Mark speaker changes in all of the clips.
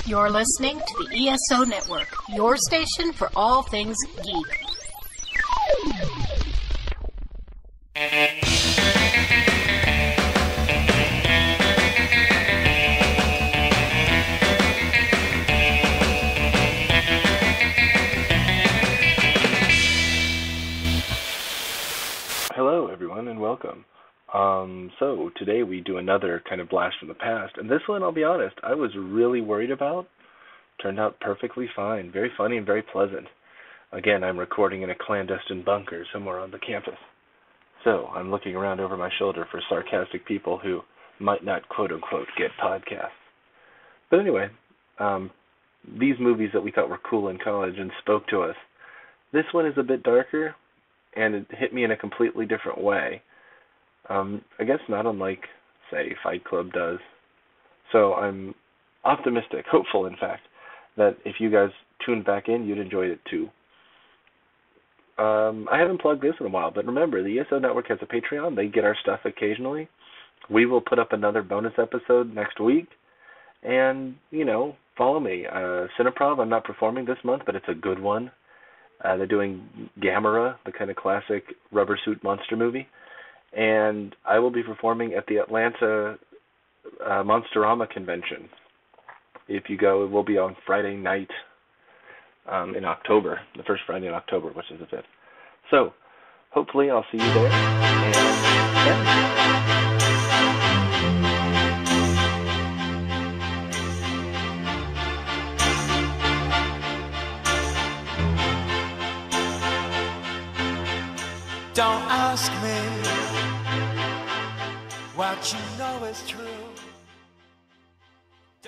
Speaker 1: You're listening to the ESO Network, your station for all things geek.
Speaker 2: Hello, everyone, and welcome. So today we do another kind of blast from the past, and this one, I'll be honest, I was really worried about. Turned out perfectly fine, very funny and very pleasant. Again, I'm recording in a clandestine bunker somewhere on the campus. So I'm looking around over my shoulder for sarcastic people who might not quote-unquote get podcasts. But anyway, these movies that we thought were cool in college and spoke to us, this one is a bit darker, and it hit me in a completely different way. I guess not unlike, say, Fight Club does. So I'm optimistic, hopeful, in fact, that if you guys tuned back in, you'd enjoy it too. I haven't plugged this in a while, but remember, the ESO Network has a Patreon. They get our stuff occasionally. We will put up another bonus episode next week. And, follow me. Cineprov, I'm not performing this month, but it's a good one. They're doing Gamera, the kind of classic rubber suit monster movie. And I will be performing at the Atlanta Monsterama convention. If you go, it will be on Friday night in October, the first Friday in October, which is the 5th. So, hopefully I'll see you there. And
Speaker 3: don't ask me what you know is true.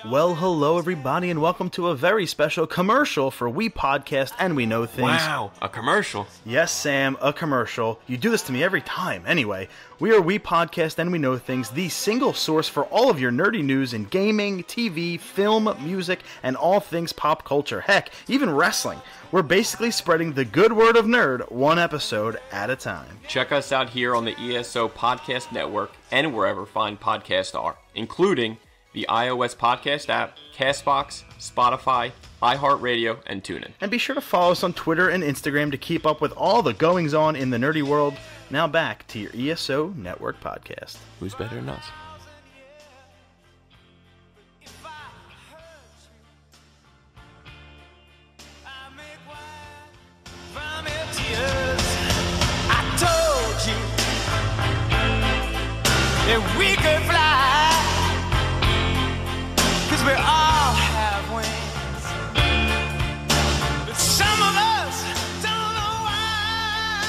Speaker 4: Well, hello everybody, and welcome to a very special commercial for We Podcast and We Know Things.
Speaker 5: Wow, a commercial?
Speaker 4: Yes, Sam, a commercial. You do this to me every time. Anyway, we are We Podcast and We Know Things, the single source for all of your nerdy news in gaming, TV, film, music, and all things pop culture. Heck, even wrestling. We're basically spreading the good word of nerd one episode at a time.
Speaker 5: Check us out here on the ESO Podcast Network and wherever fine podcasts are, including the iOS podcast app, CastBox, Spotify, iHeartRadio, and TuneIn.
Speaker 4: And be sure to follow us on Twitter and Instagram to keep up with all the goings-on in the nerdy world. Now back to your ESO Network podcast.
Speaker 5: Who's better than us?
Speaker 3: I told you that we could fly, 'cause we all have wings, but some of us don't know why.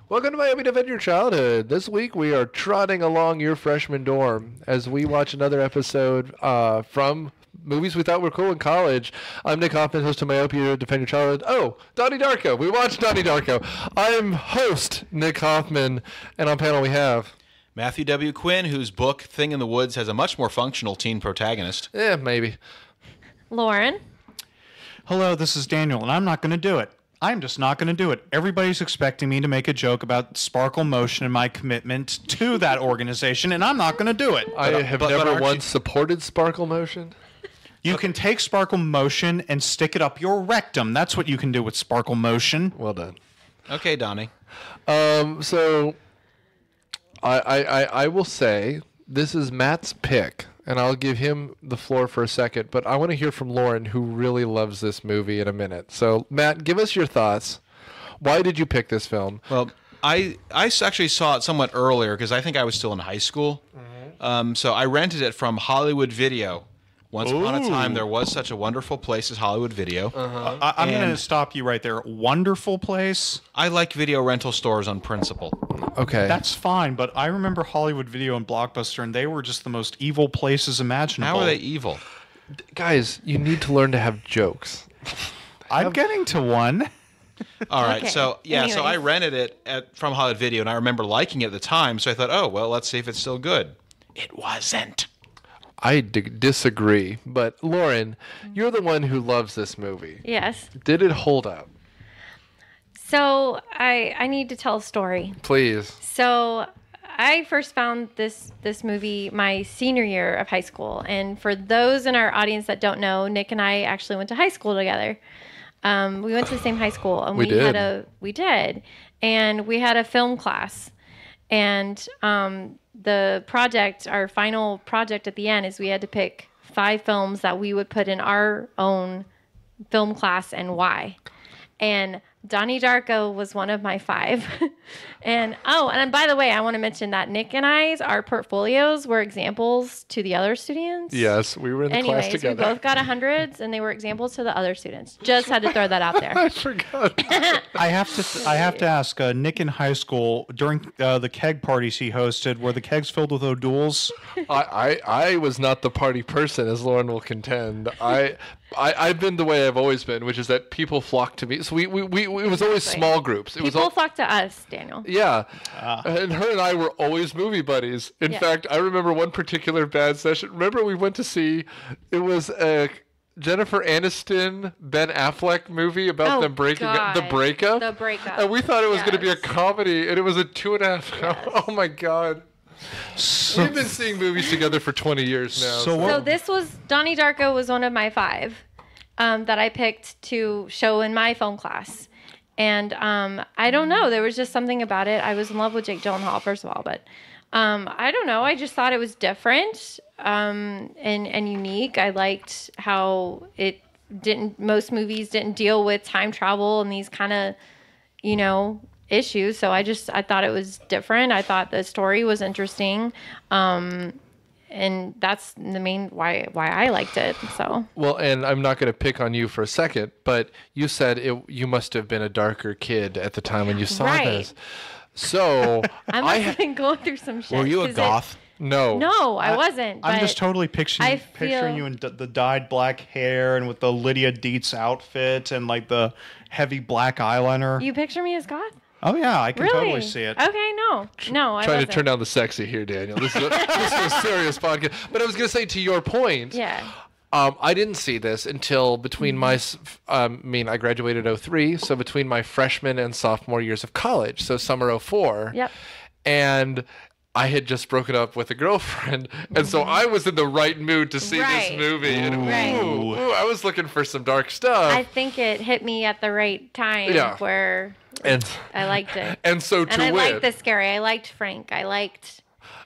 Speaker 6: Welcome to Miami Defend Your Childhood. This week we are trotting along your freshman dorm as we watch another episode from movies we thought were cool in college. I'm Nick Hoffman, host of Myopia Defend Your Childhood. Oh, Donnie Darko. We watched Donnie Darko. I'm host Nick Hoffman, and on panel we have
Speaker 7: Matthew W. Quinn, whose book Thing in the Woods has a much more functional teen protagonist.
Speaker 6: Yeah, maybe.
Speaker 8: Lauren.
Speaker 9: Hello, this is Daniel, and I'm not going to do it. I'm just not going to do it. Everybody's expecting me to make a joke about Sparkle Motion and my commitment to that organization, and I'm not going to do it.
Speaker 6: I have never once supported Sparkle Motion.
Speaker 9: You can take Sparkle Motion and stick it up your rectum. That's what you can do with Sparkle Motion.
Speaker 6: Well done.
Speaker 7: Okay, Donnie.
Speaker 6: So I will say this is Matt's pick, and I'll give him the floor for a second, but I want to hear from Lauren, who really loves this movie, in a minute. So, Matt, give us your thoughts. Why did you pick this film?
Speaker 7: Well, I actually saw it somewhat earlier because I think I was still in high school. Mm-hmm. So I rented it from Hollywood Video. Once upon a time, there was such a wonderful place as Hollywood Video.
Speaker 9: Uh-huh. I'm going to stop you right there. Wonderful place?
Speaker 7: I like video rental stores on principle.
Speaker 6: Okay.
Speaker 9: That's fine, but I remember Hollywood Video and Blockbuster, and they were just the most evil places imaginable.
Speaker 7: How are they evil?
Speaker 6: Guys, you need to learn to have jokes.
Speaker 9: I'm getting to one.
Speaker 7: All right,
Speaker 8: Okay.
Speaker 7: so
Speaker 8: Anyways.
Speaker 7: I rented it from Hollywood Video, and I remember liking it at the time, so I thought, oh, well, let's see if it's still good. It wasn't.
Speaker 6: I disagree, but Lauren, you're the one who loves this movie.
Speaker 8: Yes.
Speaker 6: Did it hold up?
Speaker 8: So I need to tell a story.
Speaker 6: Please.
Speaker 8: So I first found this movie my senior year of high school. And for those in our audience that don't know, Nick and I actually went to high school together. We went to the same high school, and we did, and we had a film class. And the project, our final project at the end, is we had to pick 5 films that we would put in our own film class and why. And Donnie Darko was one of my 5. And by the way, I want to mention that Nick and our portfolios were examples to the other students.
Speaker 6: Yes, we were in the class together.
Speaker 8: We both got 100s, and they were examples to the other students. Just had to throw that out there.
Speaker 6: I forgot.
Speaker 9: I have to ask, Nick in high school, during the keg parties he hosted, were the kegs filled with O'Douls?
Speaker 6: I was not the party person, as Lauren will contend. I've been the way I've always been, which is that people flock to me. So it was always small groups.
Speaker 8: People flock to us, Daniel.
Speaker 6: Yeah. And her and I were always movie buddies. In fact, I remember one particular bad session. Remember we went to see, it was a Jennifer Aniston, Ben Affleck movie about them breaking up, The Breakup.
Speaker 8: The Breakup.
Speaker 6: And we thought it was going to be a comedy, and it was a 2.5. Yes. Oh my God. So, we've been seeing movies together for 20 years now.
Speaker 8: So this was, Donnie Darko was one of my 5 that I picked to show in my film class. And I don't know, there was just something about it. I was in love with Jake Gyllenhaal, first of all, but I don't know. I just thought it was different and unique. I liked how most movies didn't deal with time travel and these kind of, issues. So I thought it was different. I thought the story was interesting. And that's the main why I liked it. So
Speaker 6: well, and I'm not going to pick on you for a second, but you said you must have been a darker kid at the time when you saw this. So
Speaker 8: I must have been going through some shit.
Speaker 7: Were you a goth?
Speaker 8: No, I wasn't.
Speaker 9: I'm just totally picturing you in the dyed black hair and with the Lydia Dietz outfit and like the heavy black eyeliner.
Speaker 8: You picture me as goth?
Speaker 9: Oh yeah, I can totally see it.
Speaker 8: Okay, no, I
Speaker 6: trying to turn down the sexy here, Daniel. This is a serious podcast. But I was going to say, to your point, I didn't see this until between I graduated 2003, so between my freshman and sophomore years of college, so summer 2004.
Speaker 8: Yep.
Speaker 6: And I had just broken up with a girlfriend, and so I was in the right mood to see this movie. And I was looking for some dark stuff.
Speaker 8: I think it hit me at the right time where I liked it.
Speaker 6: And so
Speaker 8: I liked the scary. I liked Frank. I liked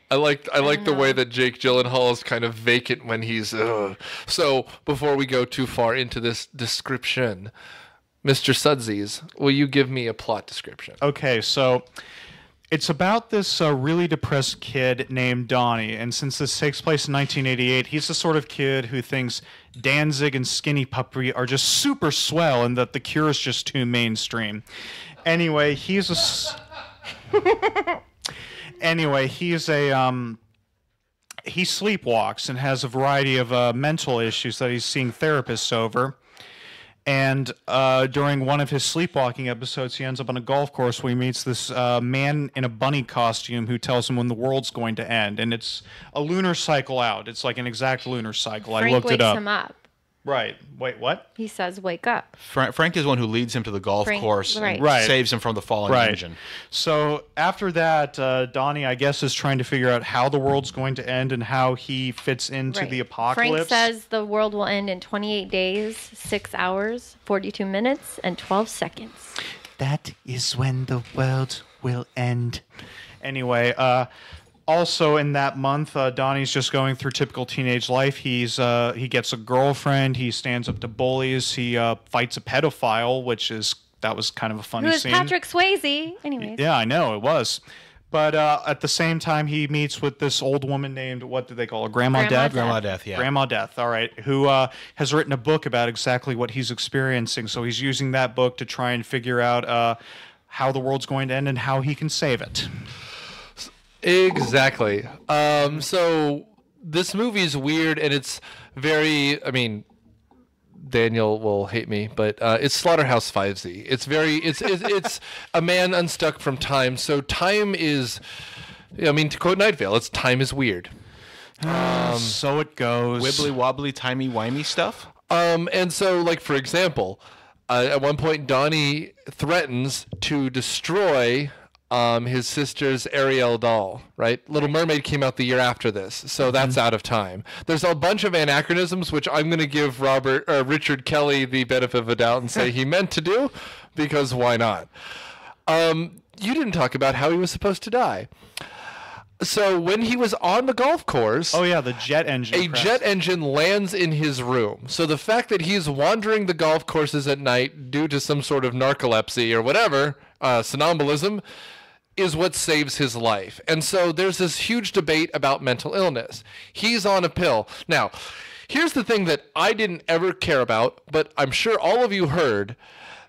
Speaker 6: the way that Jake Gyllenhaal is kind of vacant when he's. So before we go too far into this description, Mr. Sudsies, will you give me a plot description?
Speaker 9: Okay, so it's about this really depressed kid named Donnie, and since this takes place in 1988, he's the sort of kid who thinks Danzig and Skinny Puppy are just super swell and that The Cure is just too mainstream. Anyway, he sleepwalks and has a variety of mental issues that he's seeing therapists over. And during one of his sleepwalking episodes, he ends up on a golf course where he meets this man in a bunny costume who tells him when the world's going to end. And it's a lunar cycle out. It's like an exact lunar cycle. I looked it up.
Speaker 8: Frank wakes him up.
Speaker 9: Right. Wait, what?
Speaker 8: He says, wake up.
Speaker 7: Frank is the one who leads him to the golf course and saves him from the falling engine.
Speaker 9: So after that, Donnie, I guess, is trying to figure out how the world's going to end and how he fits into the apocalypse.
Speaker 8: Frank says the world will end in 28 days, 6 hours, 42 minutes, and 12 seconds.
Speaker 9: That is when the world will end. Anyway, also in that month, Donnie's just going through typical teenage life. He gets a girlfriend. He stands up to bullies. He fights a pedophile, that was kind of a funny scene.
Speaker 8: Who is Patrick Swayze? Anyways.
Speaker 9: Yeah, I know it was. But at the same time, he meets with this old woman named, what do they call her? Grandma Death?
Speaker 7: Grandma Death, yeah.
Speaker 9: Grandma Death, all right, who has written a book about exactly what he's experiencing. So he's using that book to try and figure out how the world's going to end and how he can save it.
Speaker 6: Exactly. So this movie is weird, and it's very, Daniel will hate me, but it's Slaughterhouse 5-Z. It's it's a man unstuck from time. So time is, to quote Night Vale, time is weird.
Speaker 9: So it goes.
Speaker 7: Wibbly wobbly, timey wimey stuff.
Speaker 6: And so, like, for example, at one point Donnie threatens to destroy his sister's Ariel doll, right? Little Mermaid came out the year after this, so that's out of time. There's a bunch of anachronisms, which I'm going to give Richard Kelly the benefit of the doubt and say he meant to do, because why not? You didn't talk about how he was supposed to die. So when he was on the golf course...
Speaker 9: Oh, yeah, the jet engine.
Speaker 6: A jet engine lands in his room. So the fact that he's wandering the golf courses at night due to some sort of narcolepsy or whatever, somnambulism, is what saves his life. And so there's this huge debate about mental illness. He's on a pill. Now, here's the thing that I didn't ever care about, but I'm sure all of you heard.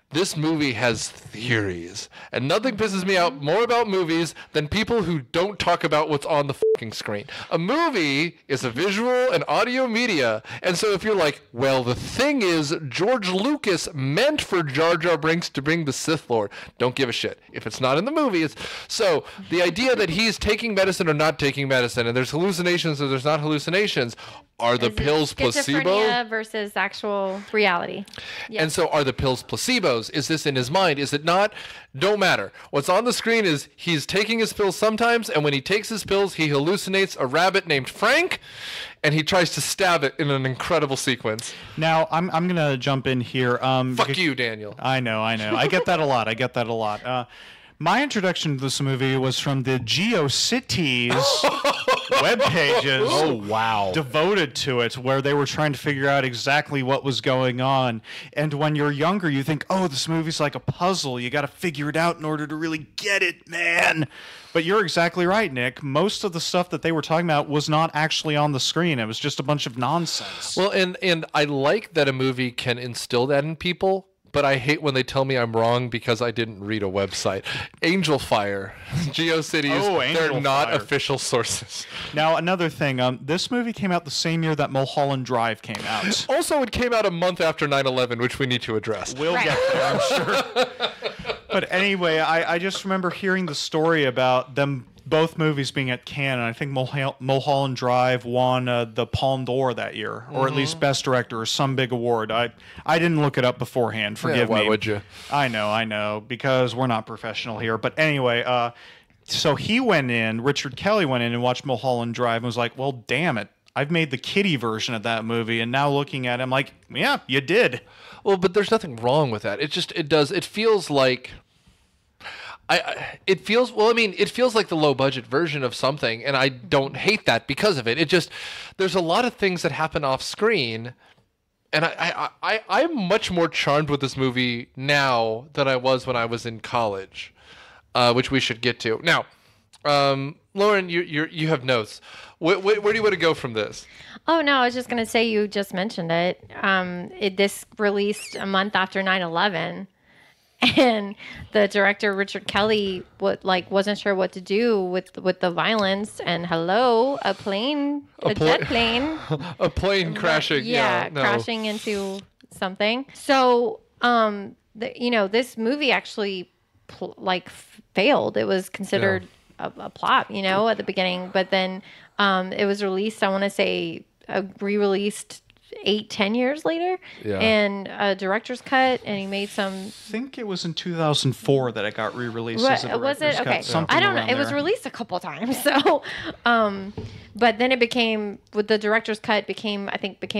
Speaker 6: This movie has theories, and nothing pisses me out more about movies than people who don't talk about what's on the fucking screen. A movie is a visual and audio media, and so if you're like, well, the thing is, George Lucas meant for Jar Jar Binks to bring the Sith Lord, don't give a shit. If it's not in the movie, it's... So, the idea that he's taking medicine or not taking medicine, and there's hallucinations or there's not hallucinations, are the pills placebo?
Speaker 8: Schizophrenia versus actual reality. Yes.
Speaker 6: And so are the pills placebos? Is this in his mind? Is it not? Don't matter. What's on the screen is he's taking his pills sometimes, and when he takes his pills, he hallucinates a rabbit named Frank, and he tries to stab it in an incredible sequence.
Speaker 9: Now, I'm going to jump in here.
Speaker 6: Fuck you, Daniel.
Speaker 9: I know. I get that a lot. My introduction to this movie was from the GeoCities web pages.
Speaker 4: Oh, wow.
Speaker 9: Devoted to it, where they were trying to figure out exactly what was going on. And when you're younger, you think, oh, this movie's like a puzzle. You got to figure it out in order to really get it, man. But you're exactly right, Nick. Most of the stuff that they were talking about was not actually on the screen. It was just a bunch of nonsense.
Speaker 6: Well, and I like that a movie can instill that in people. But I hate when they tell me I'm wrong because I didn't read a website. Angel Fire, GeoCities, they're not official sources.
Speaker 9: Now, another thing, this movie came out the same year that Mulholland Drive came out.
Speaker 6: Also, it came out a month after 9/11, which we need to address.
Speaker 9: We'll get there, I'm sure. But anyway, I just remember hearing the story about them both movies being at Cannes, and I think Mulholland Drive won the Palme d'Or that year, or at least Best Director, or some big award. I didn't look it up beforehand. Forgive me.
Speaker 6: Why would you?
Speaker 9: I know, because we're not professional here. But anyway, so Richard Kelly went in and watched Mulholland Drive and was like, well, damn it. I've made the kiddie version of that movie, and now looking at it, I'm like, yeah, you did.
Speaker 6: Well, but there's nothing wrong with that. It feels like... It feels like the low budget version of something, and I don't hate that because of it. There's a lot of things that happen off screen, and I'm much more charmed with this movie now than I was when I was in college, which we should get to. Now, Lauren, you have notes. Where do you want to go from this?
Speaker 8: Oh, no, I was just going to say, you just mentioned it. This released a month after 9/11. And the director, Richard Kelly, wasn't sure what to do with the violence. And hello, a jet plane.
Speaker 6: A plane crashing.
Speaker 8: Crashing into something. So, this movie actually, failed. It was considered a plot, at the beginning. But then it was released, I want to say, re-released 8-10 years later, and a director's cut, and he made some...
Speaker 9: I think it was in 2004 that it got re-released as a
Speaker 8: was it? Okay.
Speaker 9: Cut,
Speaker 8: I don't know. It was released a couple times, so... but then it became... With the director's cut, became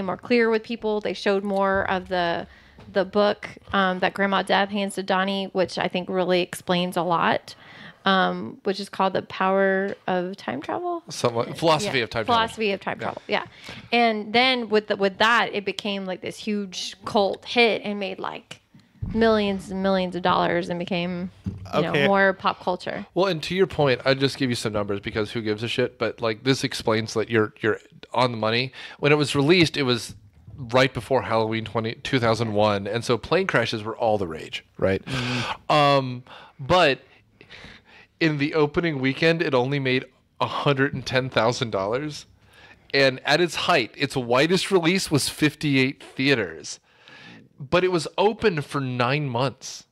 Speaker 8: more clear with people. They showed more of the book that Grandma Death hands to Donnie, which I think really explains a lot. Which is called The Power of Time Travel.
Speaker 6: Philosophy of Time
Speaker 8: Travel. Yeah. And then with that, it became like this huge cult hit and made like millions and millions of dollars and became more pop culture.
Speaker 6: Well, and to your point, I'll just give you some numbers because who gives a shit? But this explains that you're on the money. When it was released, it was right before Halloween 2001, and so plane crashes were all the rage, right? Mm-hmm. But in the opening weekend, it only made $110,000. And at its height, its widest release was 58 theaters. But it was open for 9 months.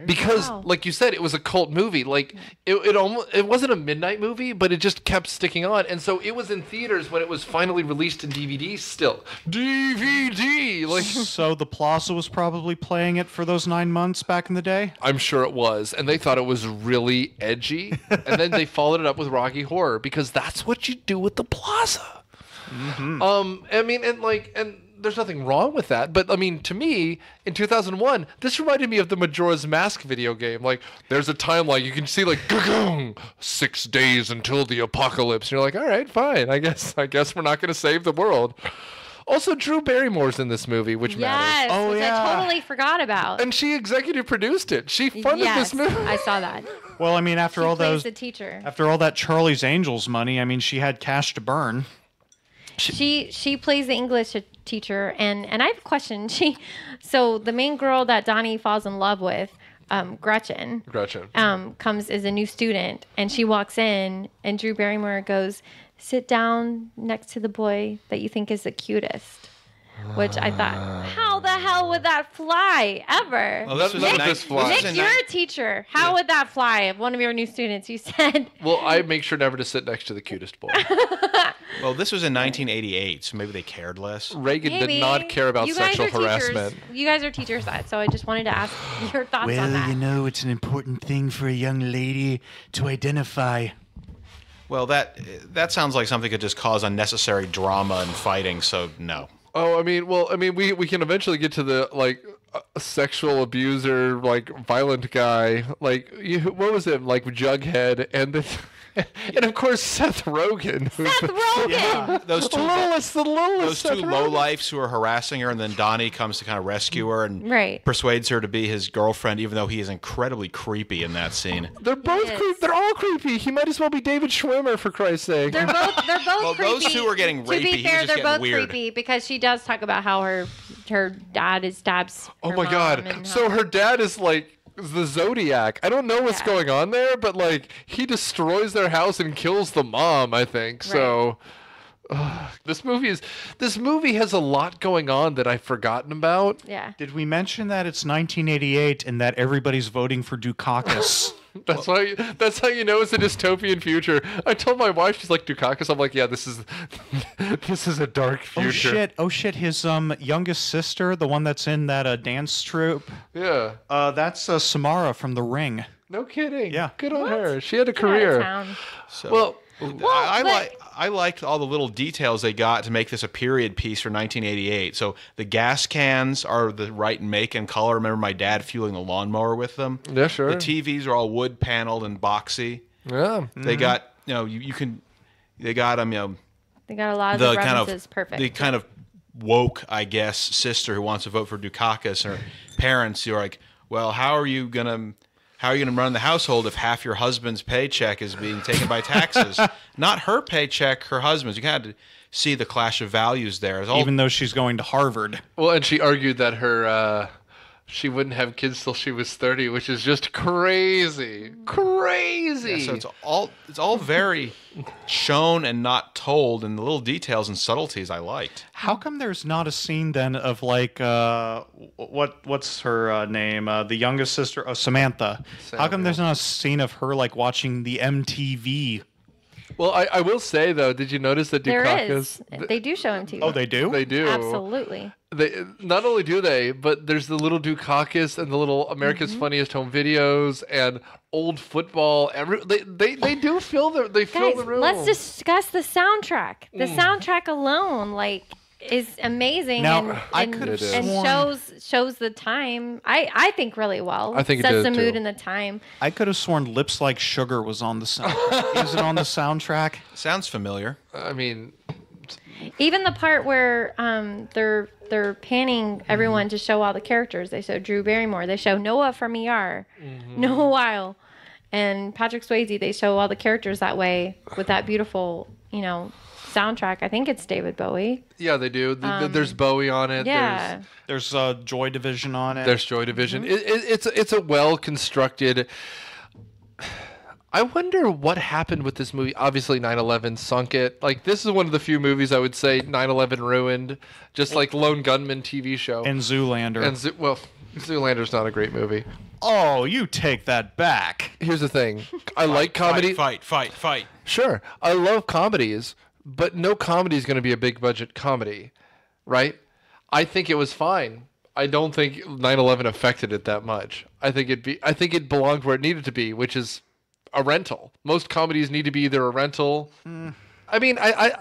Speaker 6: Because, like you said, it was a cult movie. Like it wasn't a midnight movie, but it just kept sticking on. And so it was in theaters when it was finally released in DVD. Still DVD. Like
Speaker 9: so, the Plaza was probably playing it for those 9 months back in the day.
Speaker 6: I'm sure it was, and they thought it was really edgy. And then they followed it up with Rocky Horror because that's what you do with the Plaza.
Speaker 9: Mm-hmm.
Speaker 6: I mean, and there's nothing wrong with that, but I mean, to me, in 2001, this reminded me of the Majora's Mask video game. Like, there's a timeline you can see, like, 6 days until the apocalypse. And you're like, all right, fine. I guess we're not going to save the world. Also, Drew Barrymore's in this movie, which matters.
Speaker 8: Yes, which I totally forgot about.
Speaker 6: And she executive produced it. She funded this movie.
Speaker 8: I saw that.
Speaker 9: Well, I mean, after all
Speaker 8: the teacher.
Speaker 9: After all that Charlie's Angels money, I mean, she had cash to burn.
Speaker 8: She plays the English teacher, and I have a question. So the main girl that Donnie falls in love with, Gretchen, comes as a new student, and she walks in, and Drew Barrymore goes, "Sit down next to the boy that you think is the cutest." Which I thought, how the hell would that fly ever?
Speaker 7: Well,
Speaker 8: Nick, you're a teacher. How would that fly if one of your new students, you said?
Speaker 6: Well, I make sure never to sit next to the cutest boy.
Speaker 7: Well, this was in 1988, so maybe they cared less.
Speaker 6: Reagan did not care about sexual harassment.
Speaker 8: You guys are teachers, so I just wanted to ask your thoughts on that.
Speaker 4: Well, you know, it's an important thing for a young lady to identify.
Speaker 7: Well, that sounds like something could just cause unnecessary drama and fighting, so no.
Speaker 6: Oh, I mean, we can eventually get to the, like, sexual abuser, like, violent guy. Like, what was it? Like, Jughead, and of course, Seth Rogen.
Speaker 8: Yeah.
Speaker 7: Those two
Speaker 6: Seth
Speaker 7: lowlifes who are harassing her, and then Donnie comes to kind of rescue her and persuades her to be his girlfriend, even though he is incredibly creepy in that scene.
Speaker 6: They're both creepy. They're all creepy. He might as well be David Schwimmer, for Christ's sake.
Speaker 8: They're both
Speaker 7: well,
Speaker 8: creepy.
Speaker 7: Those two are getting rapey.
Speaker 8: To be fair, they're both
Speaker 7: weird.
Speaker 8: creepy because she does talk about how her dad stabs her
Speaker 6: Oh my
Speaker 8: mom
Speaker 6: God. So her dad is like the Zodiac. I don't know what's going on there, but like he destroys their house and kills the mom, I think. Right. So this movie has a lot going on that I've forgotten about.
Speaker 8: Yeah.
Speaker 9: Did we mention that it's 1988 and that everybody's voting for Dukakis?
Speaker 6: That's how you know it's a dystopian future. I told my wife, she's like, Dukakis. I'm like, yeah, this is a dark future.
Speaker 9: Oh shit! His youngest sister, the one that's in that dance troupe.
Speaker 6: Yeah.
Speaker 9: That's Samara from The Ring.
Speaker 6: No kidding.
Speaker 9: Yeah.
Speaker 6: Good on her. She had a career.
Speaker 7: So, I liked all the little details they got to make this a period piece for 1988. So the gas cans are the right make and color. I remember my dad fueling the lawnmower with them.
Speaker 6: Yeah, sure.
Speaker 7: The TVs are all wood paneled and boxy.
Speaker 6: Yeah.
Speaker 7: They got, they got them,
Speaker 8: they got a lot of the references perfect.
Speaker 7: The kind of woke, I guess, sister who wants to vote for Dukakis, or parents who are like, well, how are you going to run the household if half your husband's paycheck is being taken by taxes? Not her paycheck, her husband's. You kind of see the clash of values there.
Speaker 9: Even though she's going to Harvard.
Speaker 6: Well, and she argued that her she wouldn't have kids till she was 30, which is just crazy. Crazy.
Speaker 7: Yeah, so it's all very shown and not told, and the little details and subtleties I liked.
Speaker 9: How come there's not a scene then of like what's her name? The youngest sister, Samantha. How come there's not a scene of her like watching the MTV?
Speaker 6: Well, I will say though, did you notice that Dukakis?
Speaker 8: There is. They do show MTV.
Speaker 9: Oh, they do?
Speaker 6: They do.
Speaker 8: Absolutely.
Speaker 6: They not only do they, but there's the little Dukakis and the little America's Funniest Home Videos and old football. They do fill the room.
Speaker 8: Let's discuss the soundtrack. The soundtrack alone, like, is amazing.
Speaker 9: Now, I could have
Speaker 8: sworn shows the time. I think really well.
Speaker 6: I think it
Speaker 8: sets
Speaker 6: does
Speaker 8: the mood
Speaker 6: too.
Speaker 8: and the time.
Speaker 9: I could have sworn "Lips Like Sugar" was on the soundtrack. Is it on the soundtrack?
Speaker 7: Sounds familiar.
Speaker 6: I mean,
Speaker 8: even the part where they're panning everyone to show all the characters. They show Drew Barrymore. They show Noah from ER, Noah Weil, and Patrick Swayze. They show all the characters that way with that beautiful, soundtrack. I think it's David Bowie.
Speaker 6: Yeah, they do. There's Bowie on it.
Speaker 8: Yeah.
Speaker 9: There's Joy Division on it.
Speaker 6: There's Joy Division. It's a well constructed. I wonder what happened with this movie. Obviously, 9/11 sunk it. Like, this is one of the few movies I would say 9/11 ruined. Just like Lone Gunman TV show.
Speaker 9: And Zoolander.
Speaker 6: Zoolander's not a great movie.
Speaker 9: Oh, you take that back.
Speaker 6: Here's the thing. I like comedy.
Speaker 7: Fight.
Speaker 6: Sure. I love comedies, but no comedy is going to be a big budget comedy, right? I think it was fine. I don't think 9/11 affected it that much. I think it belonged where it needed to be, which is a rental. Most comedies need to be either a rental. I mean, I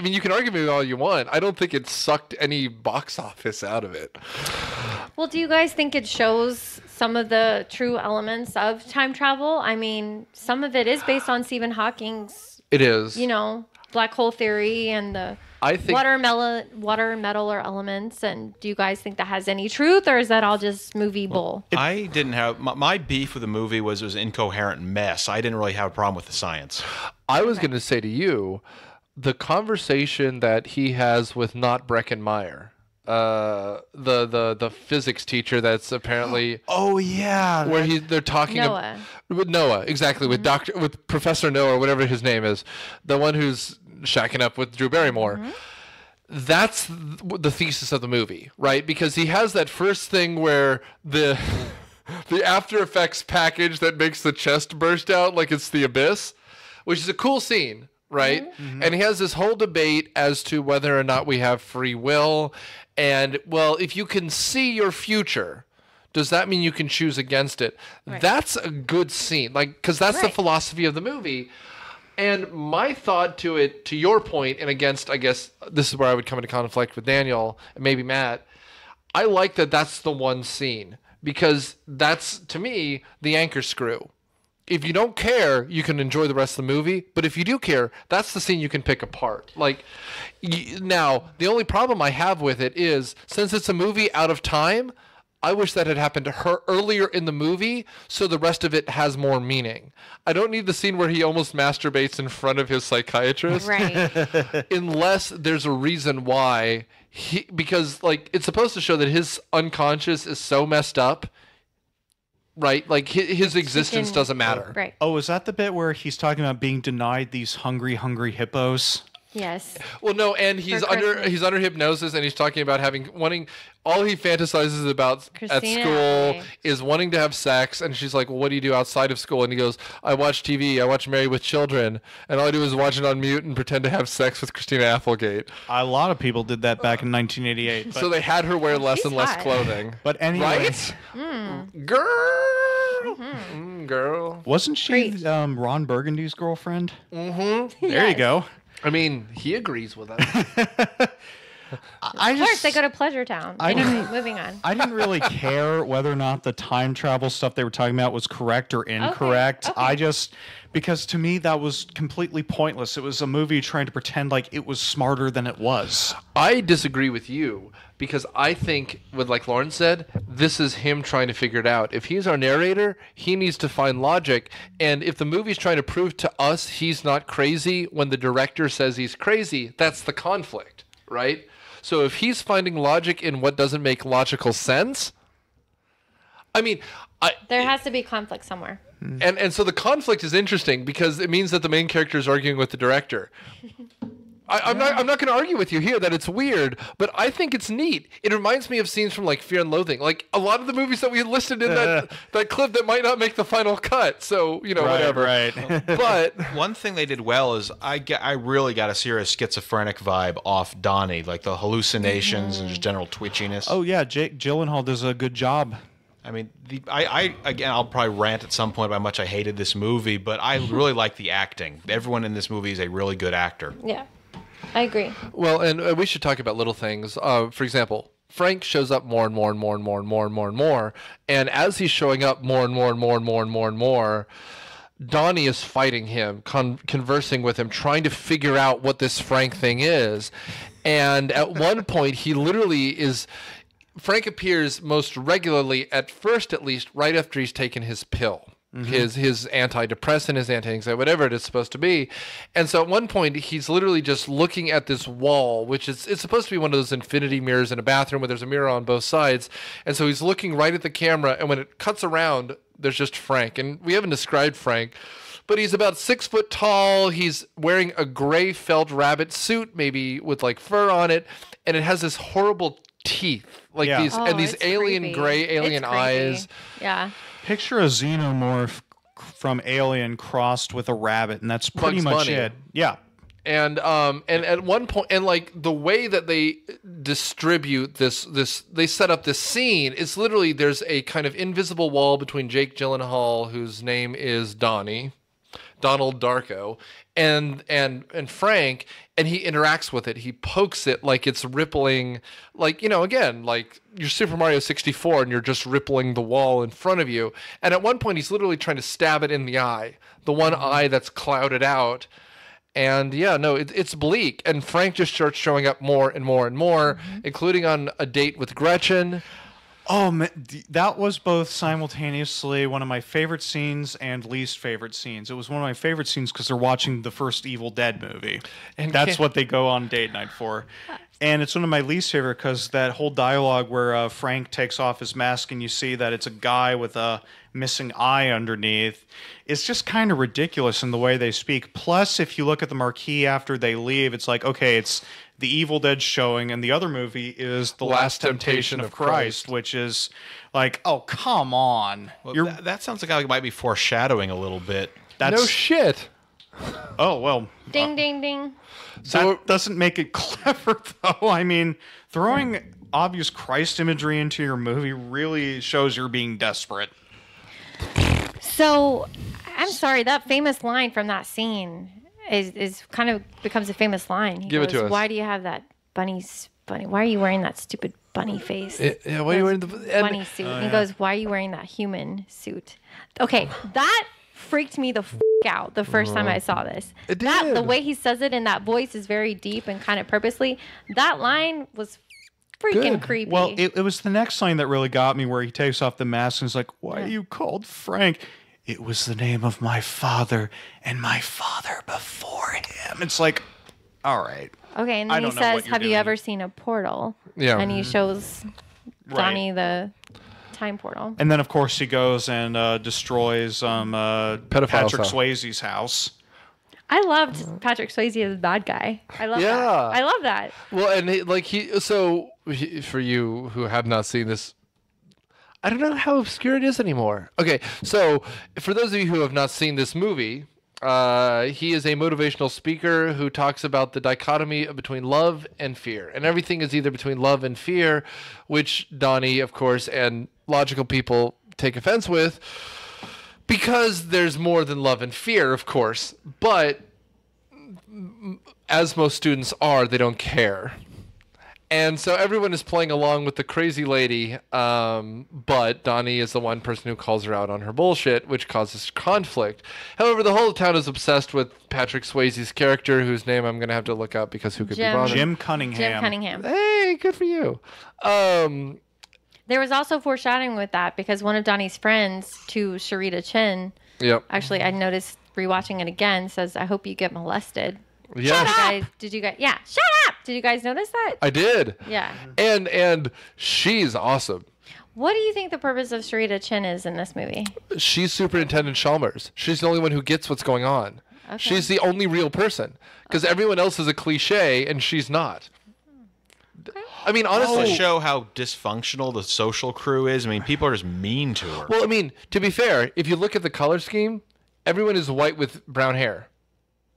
Speaker 6: mean, you can argue with me all you want. I don't think it sucked any box office out of it.
Speaker 8: Well, do you guys think it shows some of the true elements of time travel? I mean, some of it is based on Stephen Hawking's.
Speaker 6: It is.
Speaker 8: Black hole theory and the water metal elements. And do you guys think that has any truth, or is that all just movie bull?
Speaker 7: I didn't have my beef with the movie was it was an incoherent mess. I didn't really have a problem with the science.
Speaker 6: I was going to say to you, the conversation that he has with not Breckenmeyer, the physics teacher that's apparently where they're talking
Speaker 8: Noah.
Speaker 6: With Noah, exactly, with Professor Noah, whatever his name is, the one who's shacking up with Drew Barrymore. That's the thesis of the movie, right? Because he has that first thing where the After Effects package that makes the chest burst out like it's the abyss, which is a cool scene, right? And he has this whole debate as to whether or not we have free will. And, well, if you can see your future, does that mean you can choose against it? Right. That's a good scene, because that's the philosophy of the movie. And my thought to it, to your point, and against, I guess, this is where I would come into conflict with Daniel and maybe Matt, I like that that's the one scene, because that's, to me, the anchor screw. If you don't care, you can enjoy the rest of the movie. But if you do care, that's the scene you can pick apart. Now, the only problem I have with it is, since it's a movie out of time, I wish that had happened to her earlier in the movie, so the rest of it has more meaning. I don't need the scene where he almost masturbates in front of his psychiatrist.
Speaker 8: Right.
Speaker 6: Unless there's a reason why. Because, it's supposed to show that his unconscious is so messed up. Right, his existence doesn't matter.
Speaker 8: Right.
Speaker 9: Oh, is that the bit where he's talking about being denied these hungry hippos?
Speaker 8: Yes.
Speaker 6: Well, no, and he's under hypnosis, and he's talking about wanting. All he fantasizes about at school is wanting to have sex, and she's like, "Well, what do you do outside of school?" And he goes, "I watch TV. I watch Married with Children, and all I do is watch it on mute and pretend to have sex with Christina Applegate."
Speaker 9: A lot of people did that back in 1988.
Speaker 6: So they had her wear less and less clothing.
Speaker 9: But anyway,
Speaker 6: right? Girl. Girl.
Speaker 9: Wasn't she Ron Burgundy's girlfriend?
Speaker 6: Mm-hmm.
Speaker 9: There you go.
Speaker 6: I mean, he agrees with us.
Speaker 8: Of course, they go to Pleasure Town. Moving on.
Speaker 9: I didn't really care whether or not the time travel stuff they were talking about was correct or incorrect. Okay. Because to me, that was completely pointless. It was a movie trying to pretend like it was smarter than it was.
Speaker 6: I disagree with you, because I think, like Lauren said, this is him trying to figure it out. If he's our narrator, he needs to find logic. And if the movie's trying to prove to us he's not crazy when the director says he's crazy, that's the conflict, right? So if he's finding logic in what doesn't make logical sense, I mean...
Speaker 8: there has to be conflict somewhere.
Speaker 6: And so the conflict is interesting because it means that the main character is arguing with the director. I'm not going to argue with you here that it's weird, but I think it's neat. It reminds me of scenes from Fear and Loathing, a lot of the movies that we listed in that clip that might not make the final cut. So whatever.
Speaker 7: Right.
Speaker 6: But
Speaker 7: one thing they did well is I really got a serious schizophrenic vibe off Donnie, the hallucinations and just general twitchiness.
Speaker 9: Oh yeah, Jake Gyllenhaal does a good job.
Speaker 7: I mean, again, I'll probably rant at some point about how much I hated this movie, but I really like the acting. Everyone in this movie is a really good actor.
Speaker 8: Yeah, I agree.
Speaker 6: Well, and we should talk about little things. For example, Frank shows up more and more and more and more and more and more and more, and as he's showing up more and more and more and more and more and more, Donnie is fighting him, conversing with him, trying to figure out what this Frank thing is. And at one point, he literally is... Frank appears most regularly, at first at least, right after he's taken his pill. Mm-hmm. His antidepressant, his anti-anxiety, whatever it is supposed to be. And so at one point, he's literally just looking at this wall, which it's supposed to be one of those infinity mirrors in a bathroom where there's a mirror on both sides. And so he's looking right at the camera, and when it cuts around, there's just Frank. And we haven't described Frank, but he's about 6 foot tall. He's wearing a gray felt rabbit suit, maybe with fur on it, and it has this horrible teeth, like
Speaker 9: Yeah.
Speaker 6: these and these
Speaker 8: it's
Speaker 6: alien
Speaker 8: creepy.
Speaker 6: gray alien
Speaker 8: It's creepy.
Speaker 6: eyes.
Speaker 8: Yeah.
Speaker 9: Picture a xenomorph from Alien crossed with a rabbit, and that's pretty
Speaker 6: Bugs
Speaker 9: much
Speaker 6: Bunny.
Speaker 9: it. Yeah.
Speaker 6: And at one point, and like the way that they distribute this they set up this scene, it's literally there's a kind of invisible wall between Jake Gyllenhaal, whose name is Donnie Darko, and Frank, and he interacts with it. He pokes it like it's rippling, like, you know, again, like you're Super Mario 64 and you're just rippling the wall in front of you. And at one point, he's literally trying to stab it in the eye, the one eye that's clouded out. And yeah, no, it's bleak. And Frank just starts showing up more and more and more, including on a date with Gretchen.
Speaker 9: Oh, man, that was both simultaneously one of my favorite scenes and least favorite scenes. It was one of my favorite scenes because they're watching the first Evil Dead movie.
Speaker 6: And
Speaker 9: that's what they go on date night for. And it's one of my least favorite because that whole dialogue where Frank takes off his mask and you see that it's a guy with a missing eye underneath. It's just kind of ridiculous in the way they speak. Plus, if you look at the marquee after they leave, it's like, okay, it's the Evil Dead showing, and the other movie is The Last Temptation of Christ, which is like, oh, come on.
Speaker 7: Well, that sounds like it might be foreshadowing a little bit.
Speaker 6: No shit.
Speaker 9: Oh, well.
Speaker 8: Ding, ding, ding.
Speaker 9: That doesn't make it clever, though. I mean, throwing obvious Christ imagery into your movie really shows you're being desperate.
Speaker 8: So, I'm sorry, that famous line from that scene is kind of becomes a famous line. He
Speaker 6: Give it
Speaker 8: goes,
Speaker 6: to us.
Speaker 8: Why do you have that bunny? Why are you wearing that stupid bunny face?
Speaker 6: Yeah, why are you wearing the
Speaker 8: bunny suit? And he goes, why are you wearing that human suit? Okay, that freaked me the out the first time I saw this.
Speaker 6: It
Speaker 8: That
Speaker 6: did.
Speaker 8: the way he says it in that voice is very deep and kind of purposely. That line was freaking creepy.
Speaker 9: Well, it was the next line that really got me, where he takes off the mask and is like, why are you called Frank? It was the name of my father and my father before him. It's like, all right.
Speaker 8: Okay, and
Speaker 9: I
Speaker 8: then he
Speaker 9: don't know what
Speaker 8: says,
Speaker 9: you're
Speaker 8: have you
Speaker 9: doing.
Speaker 8: ever seen a portal?
Speaker 6: Yeah.
Speaker 8: And he shows
Speaker 9: Right.
Speaker 8: Donnie the time portal.
Speaker 9: And then, of course, he goes and destroys Patrick
Speaker 6: house.
Speaker 9: Swayze's house.
Speaker 8: I loved Patrick Swayze as a bad guy. I love
Speaker 6: Yeah.
Speaker 8: that. I love that.
Speaker 6: Well, and for you who have not seen this, I don't know how obscure it is anymore. Okay, so for those of you who have not seen this movie, he is a motivational speaker who talks about the dichotomy between love and fear. And everything is either between love and fear, which Donnie, of course, and logical people take offense with, because there's more than love and fear, of course. But as most students are, they don't care. And so everyone is playing along with the crazy lady, but Donnie is the one person who calls her out on her bullshit, which causes conflict. However, the whole town is obsessed with Patrick Swayze's character, whose name I'm going to have to look up because who could be bothered?
Speaker 9: Jim Cunningham.
Speaker 8: Jim Cunningham.
Speaker 6: Hey, good for you.
Speaker 8: There was also foreshadowing with that because one of Donnie's friends to Sharita Chin,
Speaker 6: Yep.
Speaker 8: actually I noticed rewatching it again, says, I hope you get molested.
Speaker 6: Yeah.
Speaker 8: Did you guys, yeah, shut up! Did you guys notice that?
Speaker 6: I did.
Speaker 8: Yeah.
Speaker 6: And she's awesome.
Speaker 8: What do you think the purpose of Sharita Chin is in this movie?
Speaker 6: She's Superintendent Chalmers. She's the only one who gets what's going on.
Speaker 8: Okay.
Speaker 6: She's the only real person because everyone else is a cliche and she's not. I mean, honestly,
Speaker 7: to show how dysfunctional the social crew is. I mean, people are just mean to her.
Speaker 6: Well, I mean, to be fair, if you look at the color scheme, everyone is white with brown hair,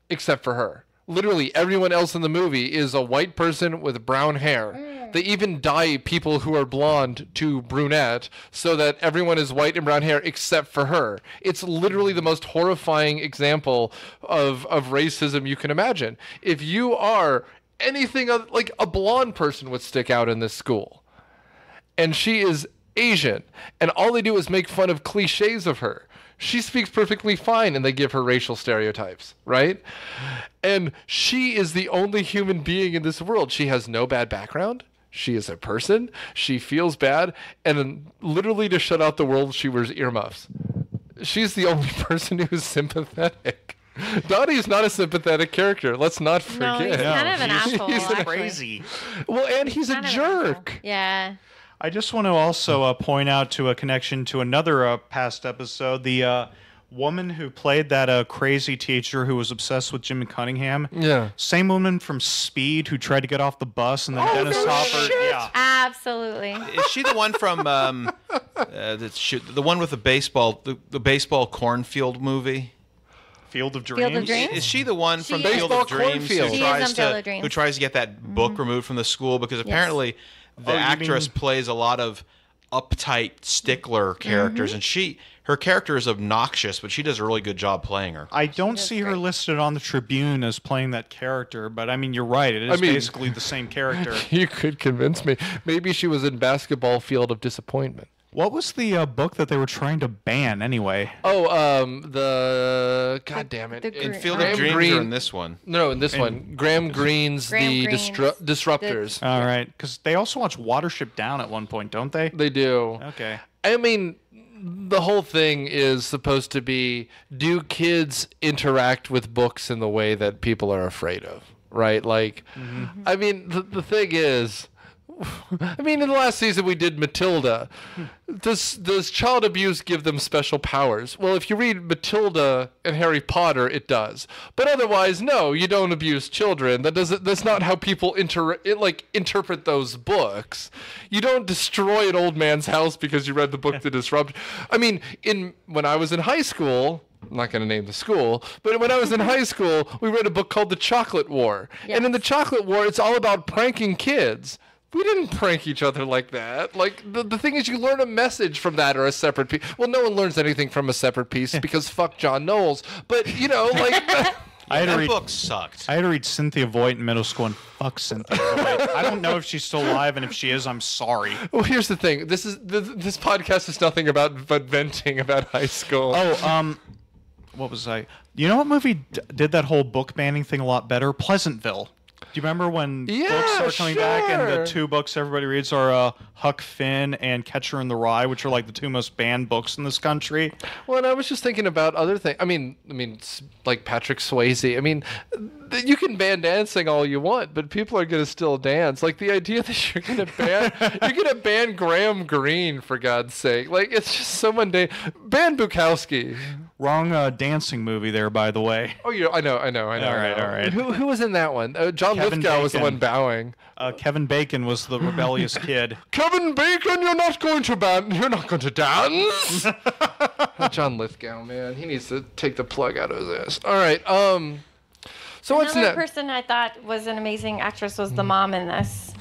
Speaker 6: except for her. Literally, everyone else in the movie is a white person with brown hair. They even dye people who are blonde to brunette so that everyone is white and brown hair except for her. It's literally the most horrifying example of racism you can imagine. If you are anything like a blonde person would stick out in this school, and she is Asian, and all they do is make fun of cliches of her. She speaks perfectly fine, and they give her racial stereotypes, right? And she is the only human being in this world. She has no bad background. She is a person. She feels bad. And then literally to shut out the world, she wears earmuffs. She's the only person who's sympathetic. Donnie's not a sympathetic character. Let's not forget.
Speaker 8: No, he's kind of an asshole.
Speaker 9: He's
Speaker 8: actually.
Speaker 9: crazy.
Speaker 6: Well, and he's a
Speaker 8: Kind of an asshole.
Speaker 6: jerk.
Speaker 8: Yeah.
Speaker 9: I just want to also point out to a connection to another past episode, the woman who played that crazy teacher who was obsessed with Jim Cunningham.
Speaker 6: Yeah.
Speaker 9: Same woman from Speed who tried to get off the bus, and then Dennis Hopper. Yeah.
Speaker 8: Absolutely.
Speaker 7: Is she the one from the one with the baseball cornfield movie?
Speaker 9: Field of Dreams.
Speaker 8: Field of Dreams?
Speaker 7: Is she the one from
Speaker 8: She is.
Speaker 7: Field of Dreams
Speaker 6: Cornfield.
Speaker 8: She is on Field of Dreams.
Speaker 7: who tries to get that book removed from the school? Because apparently the
Speaker 9: you
Speaker 7: actress
Speaker 9: mean-
Speaker 7: plays a lot of uptight stickler characters, and her character is obnoxious, but she does a really good job playing her.
Speaker 9: I don't see her listed on the Tribune as playing that character, but I mean, you're right. It is basically the same character.
Speaker 6: You could convince me. Maybe she was in Basketball Field of Disappointment.
Speaker 9: What was the book that they were trying to ban anyway?
Speaker 6: Oh, God damn it.
Speaker 7: In Field
Speaker 6: Graham
Speaker 7: of Dreams
Speaker 6: Greene-
Speaker 7: or in this one?
Speaker 6: No, in this one. Graham Greene's The Disruptors.
Speaker 9: All right, because they also watch Watership Down at one point, don't they?
Speaker 6: They do.
Speaker 9: Okay.
Speaker 6: I mean, the whole thing is supposed to be, do kids interact with books in the way that people are afraid of, right? Like, I mean, the thing is, I mean, in the last season we did Matilda. Does child abuse give them special powers? Well, if you read Matilda and Harry Potter, it does. But otherwise, no, you don't abuse children. That's not how people interpret those books. You don't destroy an old man's house because you read the book The Disrupt. I mean, when I was in high school, I'm not going to name the school, but when I was in high school, we read a book called The Chocolate War.
Speaker 8: Yes.
Speaker 6: And in The Chocolate War, it's all about pranking kids. We didn't prank each other like that. Like, the thing is, you learn a message from that or a separate piece. Well, no one learns anything from a separate piece because fuck John Knowles. But, you know, like...
Speaker 7: That book sucked.
Speaker 9: I had to read Cynthia Voigt in middle school, and fuck Cynthia Voigt. I don't know if she's still alive, and if she is, I'm sorry.
Speaker 6: Well, here's the thing. This podcast is nothing but venting about high school.
Speaker 9: Oh, what was I? You know what movie did that whole book banning thing a lot better? Pleasantville. Do you remember when books are coming back and the two books everybody reads are Huck Finn and Catcher in the Rye, which are like the two most banned books in this country?
Speaker 6: Well, and I was just thinking about other things. I mean, like Patrick Swayze. I mean, you can ban dancing all you want, but people are going to still dance. Like the idea that you're going to ban Graham Greene, for God's sake. Like, it's just so mundane. Ban Bukowski.
Speaker 9: Wrong dancing movie there, by the way.
Speaker 6: Oh, yeah, I know.
Speaker 9: All right.
Speaker 6: Who was in that one? John
Speaker 9: Kevin
Speaker 6: Lithgow was the
Speaker 9: Bacon.
Speaker 6: one bowing.
Speaker 9: Kevin Bacon was the rebellious kid.
Speaker 6: Kevin Bacon, you're not going to dance. John Lithgow, man, he needs to take the plug out of his ass. All right, so what's
Speaker 8: Another
Speaker 6: next?
Speaker 8: person I thought was an amazing actress was the mom in this.